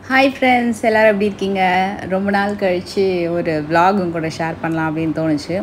Hi friends, எல்லோரும் எப்படி இருக்கீங்க? ரொம்ப நாள் கழித்து ஒரு vlog கூட ஷேர் பண்ணலாம் அப்படின்னு தோணுச்சு.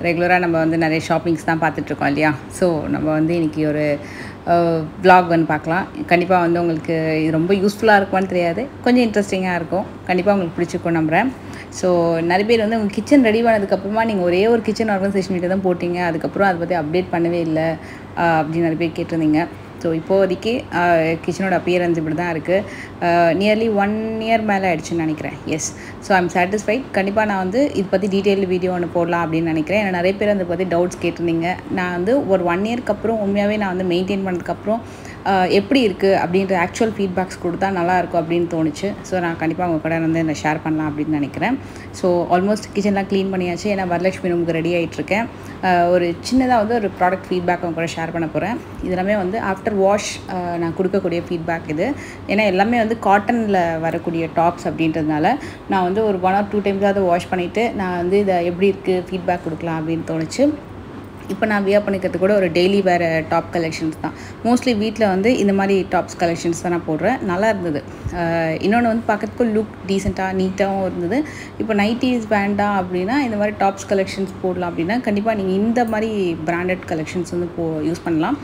ரெகுலராக நம்ம வந்து நிறைய ஷாப்பிங்ஸ் தான் பார்த்துட்ருக்கோம் இல்லையா? ஸோ நம்ம வந்து இன்றைக்கி ஒரு vlog வந்து பார்க்கலாம். கண்டிப்பாக வந்து உங்களுக்கு இது ரொம்ப யூஸ்ஃபுல்லாக இருக்குமான்னு தெரியாது, கொஞ்சம் இன்ட்ரெஸ்டிங்காக இருக்கும். கண்டிப்பாக உங்களுக்கு பிடிச்சிருக்கும் நம்புகிறேன். ஸோ நிறைய பேர் வந்து உங்கள் கிச்சன் ரெடி பண்ணதுக்கப்புறமா நீங்கள் ஒரே ஒரு கிச்சன் ஆர்கனைசேஷன் வீட்டை தான் போட்டிங்க, அதுக்கப்புறம் அதை பற்றி அப்டேட் பண்ணவே இல்லை அப்படின்னு நிறைய பேர் கேட்டிருந்தீங்க. ஸோ இப்போதைக்கு கிச்சனோட அப்பியரன்ஸ் இப்படி தான் இருக்குது. நியர்லி 1 year மேலே ஆகிடுச்சுன்னு நினைக்கிறேன். Yes, so I'm satisfied. கண்டிப்பாக நான் வந்து இது பற்றி டீட்டெயில் வீடியோ ஒன்று போடலாம் அப்படின்னு நினைக்கிறேன். ஏன்னா நிறைய பேர் அதை பற்றி டவுட்ஸ் கேட்டிருந்தீங்க. நான் வந்து ஒரு 1 yearக்கு அப்புறம் உண்மையாகவே நான் வந்து மெயின்டைன் பண்ணதுக்கப்புறம் எப்படி இருக்குது அப்படின்ற ஆக்சுவல் ஃபீட்பேக்ஸ் கொடுத்தா நல்லாயிருக்கும் அப்படின்னு தோணுச்சு. ஸோ நான் கண்டிப்பாக உங்கள் கூட வந்து என்ன ஷேர் பண்ணலாம் அப்படின்னு நினைக்கிறேன். ஸோ ஆல்மோஸ்ட் கிச்சன்லாம் க்ளீன் பண்ணியாச்சு. ஏன்னா வரலட்சுமி ரூமுக்கு ரெடி ஆகிட்டுருக்கேன். ஒரு சின்னதாக வந்து ஒரு ப்ராடக்ட் ஃபீட்பேக் அவங்க கூட ஷேர் பண்ண போகிறேன். இதெல்லாமே வந்து ஆஃப்டர் வாஷ் நான் கொடுக்கக்கூடிய ஃபீட்பேக் இது. ஏன்னா எல்லாமே வந்து காட்டனில் வரக்கூடிய டாப்ஸ் அப்படின்றதுனால நான் வந்து ஒரு 1 or 2 டைம்ஸாவது வாஷ் பண்ணிவிட்டு நான் வந்து இதை எப்படி இருக்குது ஃபீட்பேக் கொடுக்கலாம் அப்படின்னு தோணுச்சு. இப்போ நான் வியர் பண்ணிக்கிறது கூட ஒரு டெய்லி வேறு டாப் கலெக்ஷன்ஸ் தான். மோஸ்ட்லி வீட்டில் வந்து இந்த மாதிரி டாப்ஸ் கலெக்ஷன்ஸ் தான் நான் போடுறேன். நல்லா இருந்தது. இன்னொன்று வந்து பார்க்கறதுக்கு லுக் டீசெண்டாக நீட்டாகவும் இருந்தது. இப்போ நைட்டிஸ் வேண்டாம் அப்படின்னா இந்த மாதிரி டாப்ஸ் கலெக்ஷன்ஸ் போடலாம் அப்படின்னா கண்டிப்பாக நீங்கள் இந்த மாதிரி பிராண்டட் கலெக்ஷன்ஸ் வந்து யூஸ் பண்ணலாம்.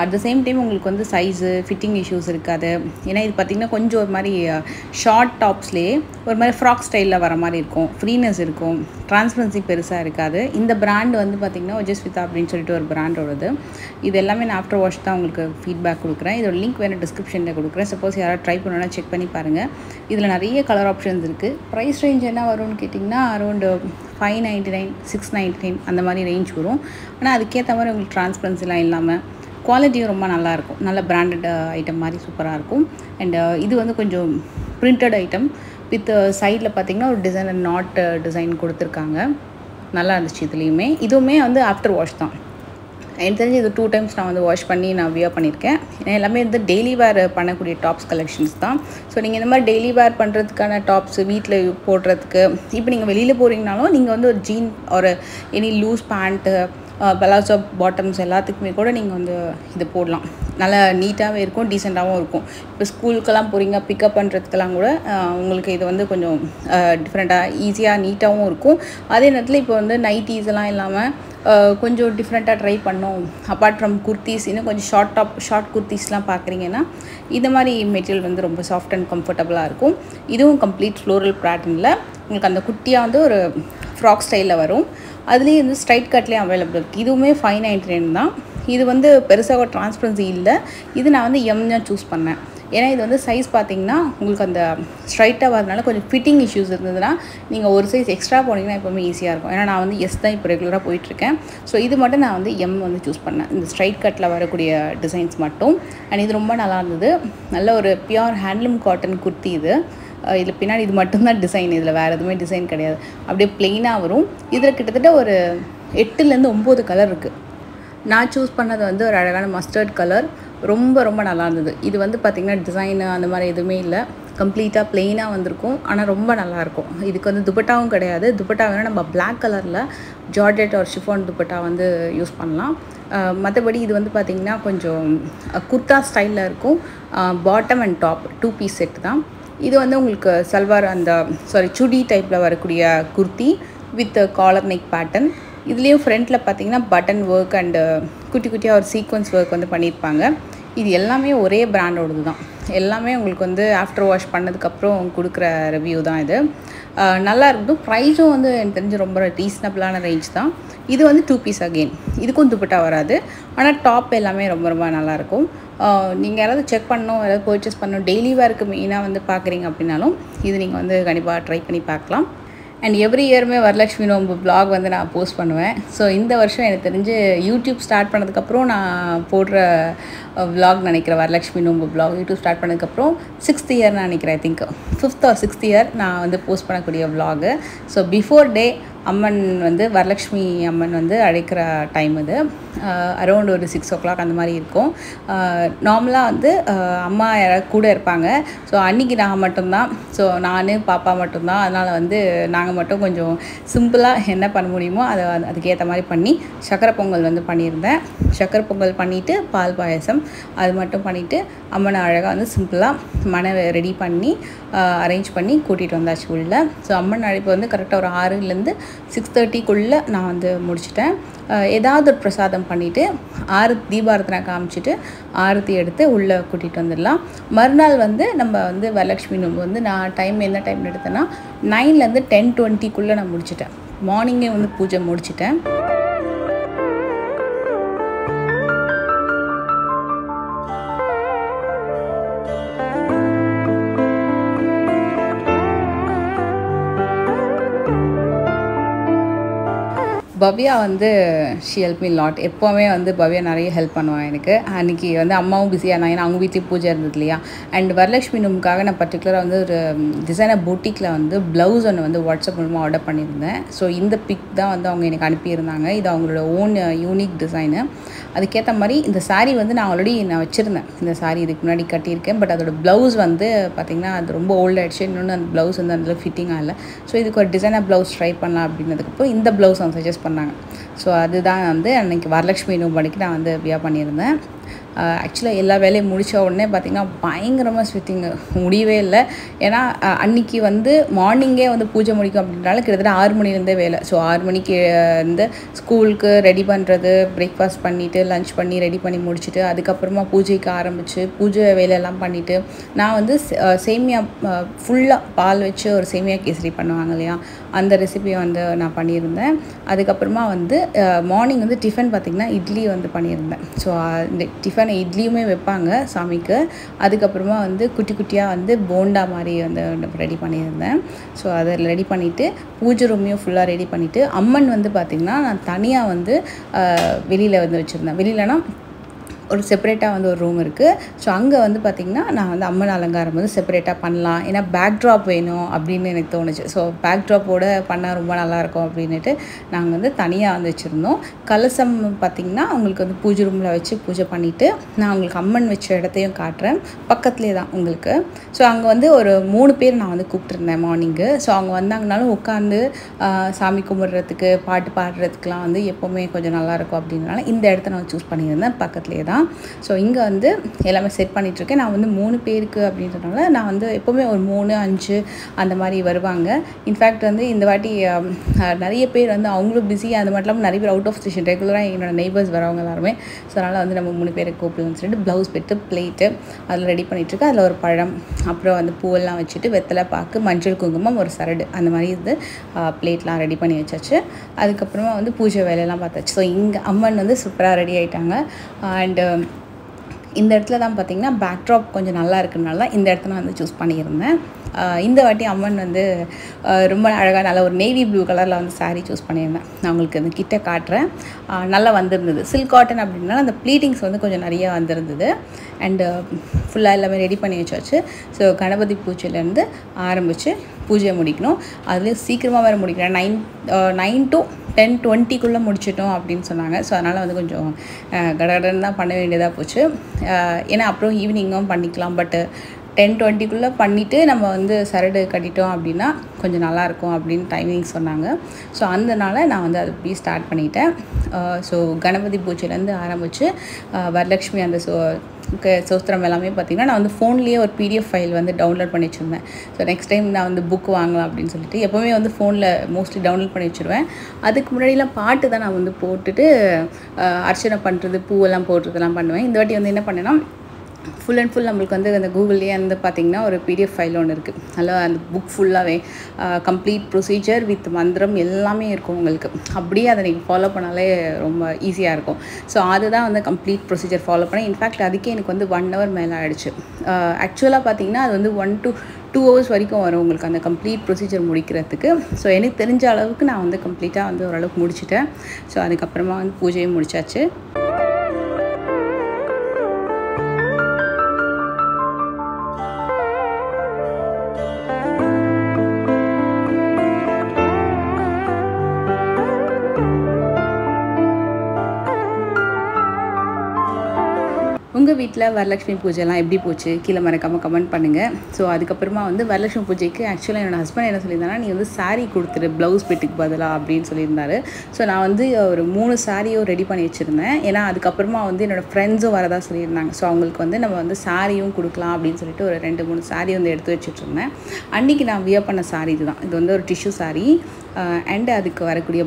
அட் த சேம் டைம் உங்களுக்கு வந்து சைஸு ஃபிட்டிங் இஷ்யூஸ் இருக்காது. ஏன்னா இது பார்த்திங்கன்னா கொஞ்சம் ஒரு மாதிரி ஷார்ட் டாப்ஸ்லேயே ஒரு மாதிரி ஃப்ராக் ஸ்டைலில் வர மாதிரி இருக்கும், ஃப்ரீனஸ் இருக்கும், ட்ரான்ஸ்பரன்சி பெருசாக இருக்காது. இந்த பிராண்ட் வந்து பார்த்திங்கன்னா ஜஸ்ட் வித் அப்படின்னு சொல்லிட்டு ஒரு பிராண்டோடது. இது எல்லாமே நான் ஆஃப்டர் வாஷ் தான் உங்களுக்கு ஃபீட்பேக் கொடுக்குறேன். இதோட லிங்க் வேணும் டிஸ்கிரிப்ஷனில் கொடுக்குறேன். சப்போஸ் யாராவது ட்ரை பண்ணணும்னா செக் பண்ணி பாருங்கள். இதில் நிறைய கலர் ஆப்ஷன்ஸ் இருக்குது. ப்ரைஸ் ரேஞ்ச் என்ன வரும்னு கேட்டிங்கன்னா அரௌண்டு 599, 699 அந்த மாதிரி ரேஞ்ச் வரும். ஆனால் அதுக்கேற்ற மாதிரி உங்களுக்கு ட்ரான்ஸ்பரன்சிலாம் இல்லாமல் குவாலிட்டியும் ரொம்ப நல்லாயிருக்கும். நல்ல பிராண்டட் ஐட்டம் மாதிரி சூப்பராக இருக்கும். அண்ட் இது வந்து கொஞ்சம் பிரிண்டட் ஐட்டம் வித் சைடில் பார்த்திங்கன்னா ஒரு டிசைன் நாட் டிசைன் கொடுத்துருக்காங்க. நல்லா இருந்துச்சு. இதுவுமே வந்து ஆஃப்டர் வாஷ் தான். எனக்கு தெரிஞ்சு இது 2 times நான் வந்து வாஷ் பண்ணி நான் வியர் பண்ணியிருக்கேன். ஏன்னா எல்லாமே வந்து டெய்லி வேர் பண்ணக்கூடிய டாப்ஸ் கலெக்ஷன்ஸ் தான். ஸோ நீங்கள் இந்த மாதிரி டெய்லி வேர் பண்ணுறதுக்கான டாப்ஸ் வீட்டில் போடுறதுக்கு, இப்போ நீங்கள் வெளியில் போகிறீங்கனாலும் நீங்கள் வந்து ஒரு ஜீன் ஒரு any loose pant, palazzo bottoms எல்லாத்துக்குமே கூட நீங்கள் வந்து இது போடலாம். நல்லா நீட்டாகவே இருக்கும், டீசெண்டாகவும் இருக்கும். இப்போ ஸ்கூலுக்கெல்லாம் போகிறீங்க, பிக்கப் பண்ணுறதுக்கெல்லாம் கூட உங்களுக்கு இது வந்து கொஞ்சம் டிஃப்ரெண்ட்டாக ஈஸியாக நீட்டாகவும் இருக்கும். அதே நேரத்தில் இப்போ வந்து நைட்டீஸ் எல்லாம் இல்லாமல் கொஞ்சம் டிஃப்ரெண்ட்டாக ட்ரை பண்ணோம். அப்பார்ட் ஃப்ரம் குர்த்திஸ் இன்னும் கொஞ்சம் ஷார்ட் குர்த்திஸ்லாம் பார்க்குறீங்கன்னா இந்த மாதிரி மெட்டீரியல் வந்து ரொம்ப சாஃப்ட் அண்ட் கம்ஃபர்டபுளாக இருக்கும். இதுவும் கம்ப்ளீட் ஃப்ளோரல் பேட்டர்னில் உங்களுக்கு அந்த குட்டியாக வந்து ஒரு ஃப்ராக் ஸ்டைலில் வரும். அதுலேயே வந்து ஸ்ட்ரைட் கட்லேயும் அவைலபிள் இருக்குது. இதுவுமே 599 தான். இது வந்து பெருசாக ட்ரான்ஸ்பரன்சி இல்லை. இது நான் வந்து எம் தான் சூஸ் பண்ணேன். ஏன்னா இது வந்து சைஸ் பார்த்திங்கன்னா உங்களுக்கு அந்த ஸ்ட்ரைட்டாக வரதுனால கொஞ்சம் ஃபிட்டிங் இஷ்யூஸ் இருந்ததுன்னா நீங்கள் ஒரு சைஸ் எக்ஸ்ட்ரா போனீங்கன்னா எப்போவுமே ஈஸியாக இருக்கும். ஏன்னா நான் வந்து எஸ் தான் இப்போ ரெகுலராக போயிட்டுருக்கேன். ஸோ இது மட்டும் நான் வந்து எம் வந்து சூஸ் பண்ணேன், இந்த ஸ்ட்ரைட் கட்டில் வரக்கூடிய டிசைன்ஸ் மட்டும். அண்ட் இது ரொம்ப நல்லா இருந்தது. நல்ல ஒரு பியூர் ஹேண்ட்லூம் காட்டன் குர்த்தி இது. இதில் பின்னாடி இது மட்டும்தான் டிசைன், இதில் வேறு எதுவுமே டிசைன் கிடையாது. அப்படியே ப்ளெயினாக வரும். இதில் கிட்டத்தட்ட ஒரு 8லேருந்து 9 கலர் இருக்குது. நான் சூஸ் பண்ணது வந்து ஒரு அழகான மஸ்டர்ட் கலர். ரொம்ப ரொம்ப நல்லா இருந்தது. இது வந்து பார்த்திங்கன்னா டிசைனு அந்த மாதிரி எதுவுமே இல்லை, கம்ப்ளீட்டாக ப்ளெயினாக வந்திருக்கும். ஆனால் ரொம்ப நல்லாயிருக்கும். இதுக்கு வந்து துப்பட்டாவும் கிடையாது. துப்பட்டா வேணால் நம்ம பிளாக் கலரில் ஜார்ஜெட் ஒரு ஷிஃபான் துப்பட்டா வந்து யூஸ் பண்ணலாம். மற்றபடி இது வந்து பார்த்திங்கன்னா கொஞ்சம் குர்தா ஸ்டைலில் இருக்கும். Bottom and top 2 piece set தான். இது வந்து உங்களுக்கு சல்வார் சுடி டைப்பில் வரக்கூடிய kurti with collar neck pattern. இதுலேயும் ஃப்ரண்ட்டில் பார்த்தீங்கன்னா பட்டன் ஒர்க் அண்டு குட்டி குட்டியாக ஒரு சீக்வன்ஸ் ஒர்க் வந்து பண்ணியிருப்பாங்க. இது எல்லாமே ஒரே பிராண்டோடது தான். எல்லாமே உங்களுக்கு வந்து ஆஃப்டர் வாஷ் பண்ணதுக்கப்புறம் கொடுக்குற ரிவ்யூ தான் இது. நல்லா இருக்கும். ப்ரைஸும் வந்து எனக்கு தெரிஞ்சு ரொம்ப ரீசனபிளான ரேஞ்ச் தான். இது வந்து 2 piece அகெயின். இதுக்கும் துப்பட்டா வராது. ஆனால் டாப் எல்லாமே ரொம்ப ரொம்ப நல்லாயிருக்கும். நீங்கள் யாராவது செக் பண்ணணும், யாராவது பர்ச்சேஸ் பண்ணணும், டெய்லி வேருக்கு மெயினாக வந்து பார்க்குறீங்க அப்படின்னாலும் இது நீங்கள் வந்து கண்டிப்பாக ட்ரை பண்ணி பார்க்கலாம். அண்ட் எவ்ரி இயருமே வரலட்சுமி நோம்பு vlog வந்து நான் போஸ்ட் பண்ணுவேன். ஸோ இந்த வருஷம் எனக்கு தெரிஞ்சு யூடியூப் ஸ்டார்ட் பண்ணதுக்கப்புறம் நான் போடுற vlog நினைக்கிறேன். வரலட்சுமி நோம்பு vlog யூடியூப் ஸ்டார்ட் பண்ணதுக்கப்புறம் 6th year நான் நினைக்கிறேன். I think 5th or 6th year நான் வந்து போஸ்ட் பண்ணக்கூடிய vlog. ஸோ பிஃபோர் டே அம்மன் வந்து வரலட்சுமி அம்மன் வந்து அழைக்கிற டைம் இது. அரௌண்ட் ஒரு 6 o'clock அந்த மாதிரி இருக்கும். நார்மலாக வந்து அம்மா யாராவது கூட இருப்பாங்க. ஸோ அன்றைக்கி நான் மட்டும்தான். ஸோ நான் பாப்பா மட்டும்தான். அதனால் வந்து நாங்கள் மட்டும் கொஞ்சம் சிம்பிளாக என்ன பண்ண முடியுமோ அதை அதுக்கேற்ற மாதிரி பண்ணி சக்கரை பொங்கல் வந்து பண்ணியிருந்தேன். சக்கரை பொங்கல் பண்ணிவிட்டு பால் பாயசம் அது மட்டும் பண்ணிவிட்டு அம்மனை அழகாக வந்து சிம்பிளாக மனை ரெடி பண்ணி அரேஞ்ச் பண்ணி கூட்டிகிட்டு வந்தாச்சு உள்ள. ஸோ அம்மன் அழைப்பு வந்து கரெக்டாக ஒரு 6லேருந்து 6:30க்குள்ளே நான் வந்து முடிச்சிட்டேன். ஏதாவது ஒரு பிரசாதம் பண்ணிவிட்டு தீபாரத்தனை காமிச்சிட்டு ஆரத்தி எடுத்து உள்ளே கூட்டிகிட்டு வந்துடலாம். மறுநாள் வந்து நம்ம வந்து வரலட்சுமி நோம்பு வந்து நான் என்ன டைம் எடுத்தேன்னா 9லேருந்து 10:20க்குள்ளே நான் முடிச்சிட்டேன். மார்னிங்கே வந்து பூஜை முடிச்சிட்டேன். பவ்யா வந்து ஷி ஹெல்ப் மீ லாட். எப்போவுமே வந்து பவ்யா நிறைய ஹெல்ப் பண்ணுவாங்க எனக்கு. அன்றைக்கி வந்து அம்மாவும் பிஸியாக இருந்தாங்க, ஏன்னா அவங்க வீட்லேயும் பூஜை இருந்தது இல்லையா. அண்ட் வரலட்சுமி நோம்புக்காக நான் பர்டிகுலராக வந்து ஒரு டிசைனர் பூட்டிக்கில் வந்து ப்ளவுஸ் ஒன்று வந்து வாட்ஸ்அப் மூலமாக ஆர்டர் பண்ணியிருந்தேன். ஸோ இந்த பிக் தான் வந்து அவங்க எனக்கு அனுப்பியிருந்தாங்க. இது அவங்களோட ஓன் யூனிக் டிசைனு. அதுக்கேற்ற மாதிரி இந்த சாரீ வந்து நான் ஆல்ரெடி வச்சுருந்தேன். இந்த சாரீ இதுக்கு முன்னாடி கட்டியிருக்கேன். பட் அதோட ப்ளவுஸ் வந்து பார்த்திங்கன்னா அது ரொம்ப ஓல்ட் ஆகிடுச்சு. இன்னொன்று அந்த ப்ளவுஸ் வந்து அதில் ஃபிட்டிங்காக இல்லை. ஸோ இதுக்கு ஒரு டிசைனர் ப்ளவுஸ் ட்ரை பண்ணலாம் அப்படின்னதுக்கப்புறம் இந்த ப்ளவுஸ் அவங்க சஜஸ்ட் பண்ணாங்க. ஸோ அதுதான் வந்து அன்றைக்கி வரலட்சுமி நோம்பு அன்றைக்கி நான் வந்து வியா பண்ணியிருந்தேன். ஆக்சுவலாக எல்லா வேலையும் முடித்த உடனே பார்த்திங்கன்னா பயங்கரமாக ஸ்வெட்டிங்கு முடியவே இல்லை. ஏன்னா அன்றைக்கி வந்து மார்னிங்கே வந்து பூஜை முடிக்கும் அப்படின்றனால கிட்டத்தட்ட 6 மணிலேருந்தே வேலை. ஸோ 6 மணிக்கு வந்து ஸ்கூலுக்கு ரெடி பண்ணுறது, பிரேக்ஃபாஸ்ட் பண்ணிவிட்டு லன்ச் பண்ணி ரெடி பண்ணி முடிச்சுட்டு அதுக்கப்புறமா பூஜைக்கு ஆரம்பித்து பூஜை வேலையெல்லாம் பண்ணிவிட்டு நான் வந்து சேமியா ஃபுல்லாக பால் வச்சு ஒரு சேமியா கேசரி பண்ணுவாங்க இல்லையா, அந்த ரெசிபியை வந்து நான் பண்ணியிருந்தேன். அதுக்கப்புறமா வந்து மார்னிங் வந்து டிஃபன் பார்த்திங்கன்னா இட்லி வந்து பண்ணியிருந்தேன். ஸோ இந்த டிஃபன் இட்லியுமே வைப்பாங்க சாமிக்கு. அதுக்கப்புறமா வந்து குட்டி குட்டியாக வந்து போண்டா மாதிரி வந்து ரெடி பண்ணியிருந்தேன். ஸோ அதை ரெடி பண்ணிவிட்டு பூஜை ரூமையும் ஃபுல்லாக ரெடி பண்ணிவிட்டு அம்மன் வந்து பார்த்திங்கன்னா நான் தனியாக வந்து வெளியில் வந்து வச்சுருந்தேன். வெளியிலனா ஒரு செப்பரேட்டாக வந்து ஒரு ரூம் இருக்குது. ஸோ அங்கே வந்து பார்த்திங்கன்னா நான் வந்து அம்மன் அலங்காரம் வந்து செப்பரேட்டாக பண்ணலாம், ஏன்னா பேக்ட்ராப் வேணும் அப்படின்னு எனக்கு தோணுச்சு. ஸோ பேக்ட்ராப்போடு பண்ணால் ரொம்ப நல்லாயிருக்கும் அப்படின்ட்டு நாங்கள் வந்து தனியாக வந்து வச்சுருந்தோம். கலசம் பார்த்திங்கன்னா உங்களுக்கு வந்து பூஜை ரூமில் வச்சு பூஜை பண்ணிவிட்டு நான் உங்களுக்கு அம்மன் வச்ச இடத்தையும் காட்டுறேன். பக்கத்துலேயே தான் உங்களுக்கு. ஸோ அங்கே வந்து ஒரு 3 பேர் நான் வந்து கூப்பிட்டுருந்தேன் மார்னிங்கு. ஸோ அவங்க வந்தாங்கனாலும் உட்காந்து சாமி கும்பிட்றதுக்கு பாட்டு பாடுறதுக்கெலாம் வந்து எப்போவுமே கொஞ்சம் நல்லாயிருக்கும் அப்படின்றனால இந்த இடத்த நான் சூஸ் பண்ணியிருந்தேன். பக்கத்துலேயே தான். ஸோ இங்கே வந்து எல்லாமே செட் பண்ணிகிட்ருக்கேன். நான் வந்து 3 பேருக்கு அப்படின்றதுனால நான் வந்து எப்போவுமே ஒரு 3, 5 அந்த மாதிரி வருவாங்க. இன்ஃபேக்ட் வந்து இந்த வாட்டி நிறைய பேர் வந்து அவங்களும் பிஸி. அது மட்டும் இல்லாமல் நிறைய பேர் அவுட் ஆஃப் ஸ்டேஷன் ரெகுலராக என்னோடய நெய்பர்ஸ் வரவங்க எல்லாருமே. ஸோ அதனால் வந்து நம்ம 3 பேரை கூப்பிடுன்னு சொல்லிட்டு ப்ளவுஸ் பெட்டு பிளேட்டு அதில் ரெடி பண்ணிகிட்ருக்கேன். அதில் ஒரு பழம், அப்புறம் வந்து பூவெல்லாம் வச்சுட்டு வெத்தலை பாக்கு, மஞ்சள் குங்குமம், ஒரு சரடு அந்த மாதிரி இது பிளேட்லாம் ரெடி பண்ணி வச்சாச்சு. அதுக்கப்புறமா வந்து பூஜை வேலையெல்லாம் பார்த்தாச்சு. ஸோ இங்கே அம்மன் வந்து சூப்பராக ரெடி ஆகிட்டாங்க. அண்டு இந்த இடத்துல தான் பார்த்திங்கன்னா பேக்ட்ராப் கொஞ்சம் நல்லா இருக்குனால தான் இந்த இடத்துல நான் வந்து சூஸ் பண்ணியிருந்தேன். இந்த வாட்டி அம்மன் வந்து ரொம்ப அழகாக நல்ல ஒரு நேவி ப்ளூ கலரில் வந்து சாரீ சூஸ் பண்ணியிருந்தேன். நான் உங்களுக்கு அந்த கிட்ட காட்டுறேன். நல்லா வந்திருந்தது. சில்க் காட்டன் அப்படின்னா அந்த ப்ளீட்டிங்ஸ் வந்து கொஞ்சம் நிறையா வந்திருந்தது. அண்டு ஃபுல்லாக எல்லாமே ரெடி பண்ணி வச்சாச்சு. ஸோ கணபதி பூஜையிலேருந்து ஆரம்பித்து பூஜையை முடிக்கணும். அதுலேயும் சீக்கிரமாக வேறு முடிக்கிறேன். 9 to 10:20க்குள்ளே முடிச்சிட்டோம் அப்படின்னு சொன்னாங்க. ஸோ அதனால் வந்து கொஞ்சம் கடகடன்னு தான் பண்ண வேண்டியதாக போச்சு. ஏன்னா அப்புறம் ஈவினிங்கும் பண்ணிக்கலாம். பட்டு 10:20க்குள்ளே பண்ணிவிட்டு நம்ம வந்து சரடு கட்டிட்டோம் அப்படின்னா கொஞ்சம் நல்லாயிருக்கும் அப்படின்னு டைமிங் சொன்னாங்க. ஸோ அதனால் நான் வந்து அது அப்படி ஸ்டார்ட் பண்ணிட்டேன். ஸோ கணபதி பூஜையிலேருந்து ஆரம்பித்து வரலட்சுமி அந்த சோஸ்திரம் எல்லாமே பார்த்திங்கன்னா நான் வந்து ஃபோன்லேயே ஒரு பிடிஎஃப் ஃபைல் வந்து டவுன்லோட் பண்ணி வச்சுருந்தேன். ஸோ நெக்ஸ்ட் டைம் நான் வந்து புக் வாங்கலாம் அப்படின்னு சொல்லிட்டு எப்போவுமே வந்து ஃபோனில் மோஸ்ட்லி டவுன்லோட் பண்ணி வச்சுருவேன். அதுக்கு முன்னாடிலாம் பாட்டு தான் நான் வந்து போட்டுட்டு அர்ச்சனை பண்ணுறது, பூவெல்லாம் போடுறதெல்லாம் பண்ணுவேன். இந்த வாட்டி வந்து என்ன பண்ணேன்னா ஃபுல் அண்ட் ஃபுல் நம்மளுக்கு வந்து அந்த கூகுள்லேயே வந்து பார்த்திங்கன்னா ஒரு பிடிஎஃப் ஃபைல் ஒன்று இருக்குது. அதில் அந்த புக் ஃபுல்லாகவே கம்ப்ளீட் ப்ரொசீஜர் வித் மந்திரம் எல்லாமே இருக்கும் உங்களுக்கு. அப்படியே அதை நீங்கள் ஃபாலோ பண்ணாலே ரொம்ப ஈஸியாக இருக்கும். ஸோ அதுதான் வந்து கம்ப்ளீட் ப்ரொசீஜர் ஃபாலோ பண்ணேன். இன்ஃபேக்ட் அதுக்கே எனக்கு வந்து 1 hour மேலே ஆகிடுச்சு. ஆக்சுவலாக பார்த்திங்கன்னா அது வந்து 1 to 2 hours வரைக்கும் வரும் உங்களுக்கு அந்த கம்ப்ளீட் ப்ரொசீஜர் முடிக்கிறதுக்கு. ஸோ எனக்கு தெரிஞ்ச அளவுக்கு நான் வந்து கம்ப்ளீட்டாக வந்து ஓரளவுக்கு முடிச்சிட்டேன். ஸோ அதுக்கப்புறமா வந்து பூஜையும் முடிச்சாச்சு. உங்கள் வீட்டில் வரலட்சுமி பூஜைலாம் எப்படி போச்சு கீழே மறக்காமல் கமெண்ட் பண்ணுங்கள். ஸோ அதுக்கப்புறமா வந்து வரலட்சுமி பூஜைக்கு ஆக்சுவலாக என்னோடய ஹஸ்பண்ட் என்ன சொல்லியிருந்தாங்கன்னா, நீ வந்து சாரீ கொடுத்துரு ப்ளவுஸ் பிட்டுக்கு பதிலாக அப்படின்னு சொல்லியிருந்தாரு. ஸோ நான் வந்து ஒரு 3 சாரியும் ரெடி பண்ணி வச்சுருந்தேன். ஏன்னா அதுக்கப்புறமா வந்து என்னோடய ஃப்ரெண்ட்ஸும் வரதா சொல்லியிருந்தாங்க. ஸோ அவங்களுக்கு வந்து நம்ம வந்து சாரியும் கொடுக்கலாம் அப்படின்னு சொல்லிட்டு ஒரு 2-3 சாரி வந்து எடுத்து வச்சுட்ருந்தேன். அன்றைக்கி நான் வியர் பண்ண சாரி இதுதான். இது வந்து ஒரு டிஷ்யூ சாரி அண்டு அதுக்கு வரக்கூடிய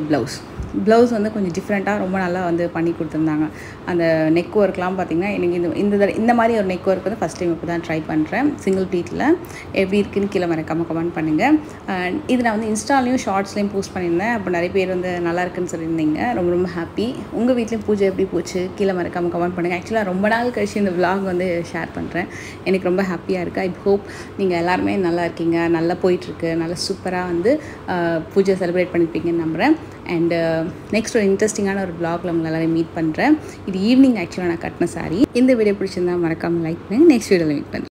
ப்ளவுஸ் வந்து கொஞ்சம் டிஃப்ரெண்ட்டாக ரொம்ப நல்லா வந்து பண்ணி கொடுத்துருந்தாங்க. அந்த நெக் ஒர்க்லாம் பார்த்திங்கன்னா எனக்கு இந்த மாதிரி ஒரு நெக் ஒர்க் வந்து ஃபஸ்ட் டைம் இப்போ தான் ட்ரை பண்ணுறேன். சிங்கிள் ப்ளீட்டில் எப்படி இருக்குன்னு கீழே மறக்காமல் கமெண்ட் பண்ணுங்கள். இது நான் வந்து இன்ஸ்டாலையும் ஷார்ட்ஸ்லேயும் போஸ்ட் பண்ணியிருந்தேன். அப்போ நிறைய பேர் வந்து நல்லா இருக்குன்னு சொல்லியிருந்தீங்க. ரொம்ப ரொம்ப ஹாப்பி. உங்கள் வீட்லேயும் பூஜை எப்படி போச்சு கீழே மறக்காமல் கமெண்ட் பண்ணுங்கள். ஆக்சுவலாக ரொம்ப நாள் கழிச்சு இந்த vlog வந்து ஷேர் பண்ணுறேன். எனக்கு ரொம்ப ஹாப்பியாக இருக்குது. ஐ ஹோப் நீங்கள் எல்லாருமே நல்லா இருக்கீங்க, நல்லா போயிட்டுருக்கு, நல்லா சூப்பராக வந்து பூஜை செலிப்ரேட் பண்ணியிருப்பீங்கன்னு நம்புகிறேன். அண்டு நெக்ஸ்ட் ஒரு இன்ட்ரெஸ்டிங்கான ஒரு vlogல உங்களை எல்லாரையும் மீட் பண்ணுறேன். இது ஈவினிங் ஆக்சுவலாக நான் கட்டின சாரி. இந்த வீடியோ பிடிச்சிருந்தா மறக்காமல் லைக் பண்ணுங்கள். நெக்ஸ்ட் வீடியோவில் மீட் பண்ணுறேன்.